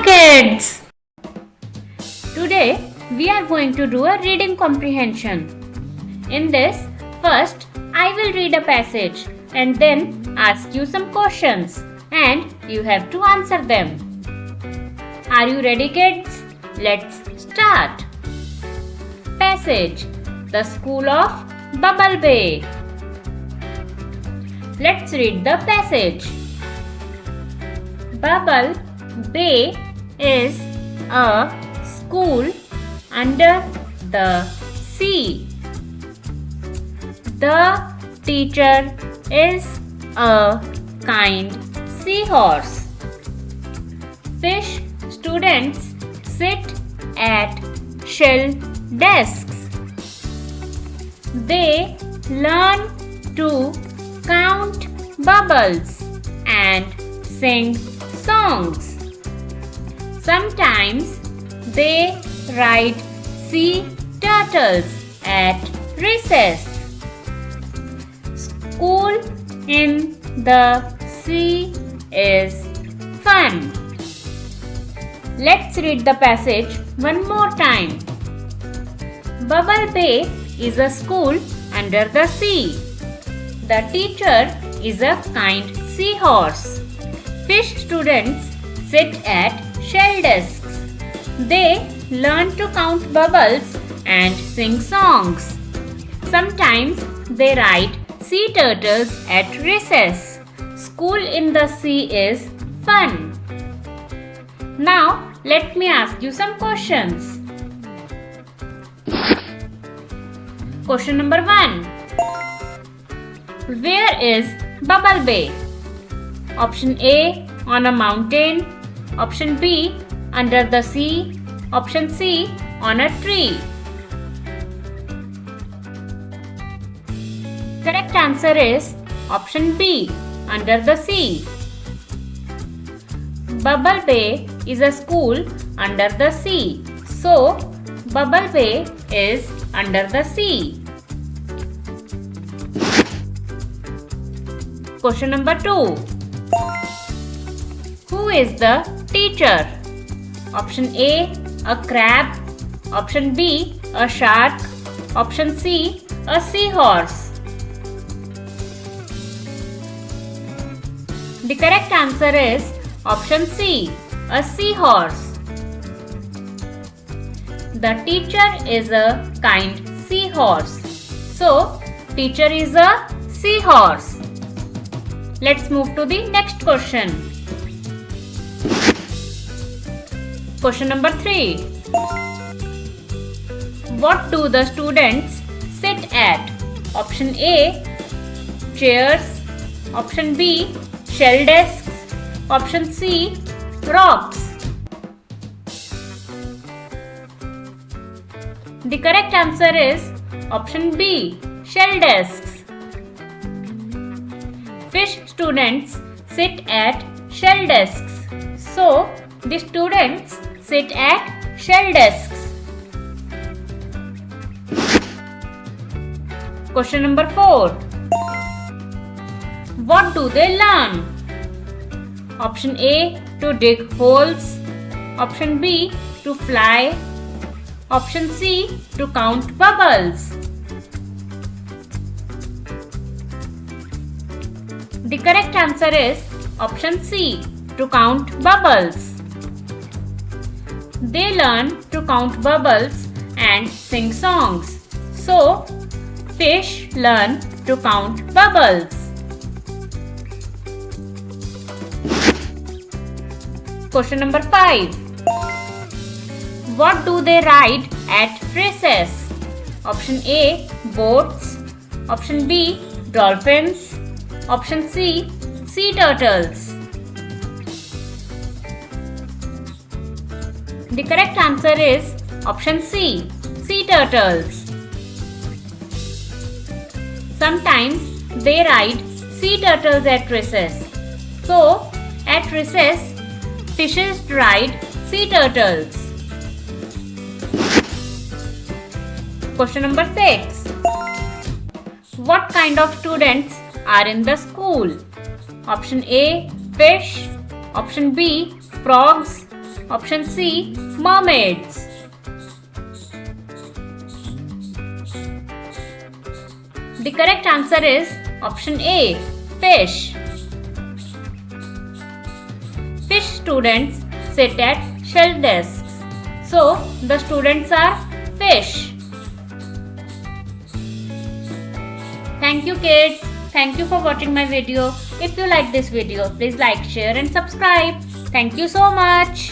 kids! Today we are going to do a reading comprehension. In this, first I will read a passage and then ask you some questions and you have to answer them. Are you ready, kids? Let's start. Passage: The School of Bubble Bay. Let's read the passage. Bubble Bay is a school under the sea. The teacher is a kind seahorse. Fish students sit at shell desks. They learn to count bubbles and sing songs. Sometimes they ride sea turtles at recess. School in the sea is fun. Let's read the passage one more time. Bubble Bay is a school under the sea. The teacher is a kind seahorse. Fish students sit at shell desks. They learn to count bubbles and sing songs. Sometimes they ride sea turtles at recess. School in the sea is fun. Now, let me ask you some questions. Question number 1. Where is Bubble Bay? Option A, on a mountain. Option B, under the sea. Option C, on a tree. Correct answer is option B, under the sea. Bubble Bay is a school under the sea. So, Bubble Bay is under the sea. Question number 2. Who is the teacher? Option A, a crab. Option B, a shark. Option C, a seahorse. The correct answer is option C, a seahorse. The teacher is a kind seahorse. So, teacher is a seahorse. Let's move to the next question. Question number 3. What do the students sit at? Option A, chairs. Option B, shell desks. Option C, rocks. The correct answer is option B, shell desks. Fish students sit at shell desks. So, the students sit at shell desks. Question number 4. What do they learn? Option A, to dig holes. Option B, to fly. Option C, to count bubbles. The correct answer is option C, to count bubbles. They learn to count bubbles and sing songs. So, fish learn to count bubbles. Question number 5. What do they ride at recess? Option A, boats. Option B, dolphins. Option C, sea turtles. The correct answer is option C, sea turtles. Sometimes they ride sea turtles at recess. So, at recess, fishes ride sea turtles. Question number 6. What kind of students are in the school? Option A, fish. Option B, frogs. Option C. Mermaids. The correct answer is option A. Fish. Fish students sit at shell desks. So, the students are fish. Thank you kids. Thank you for watching my video. If you like this video, please like, share and subscribe. Thank you so much.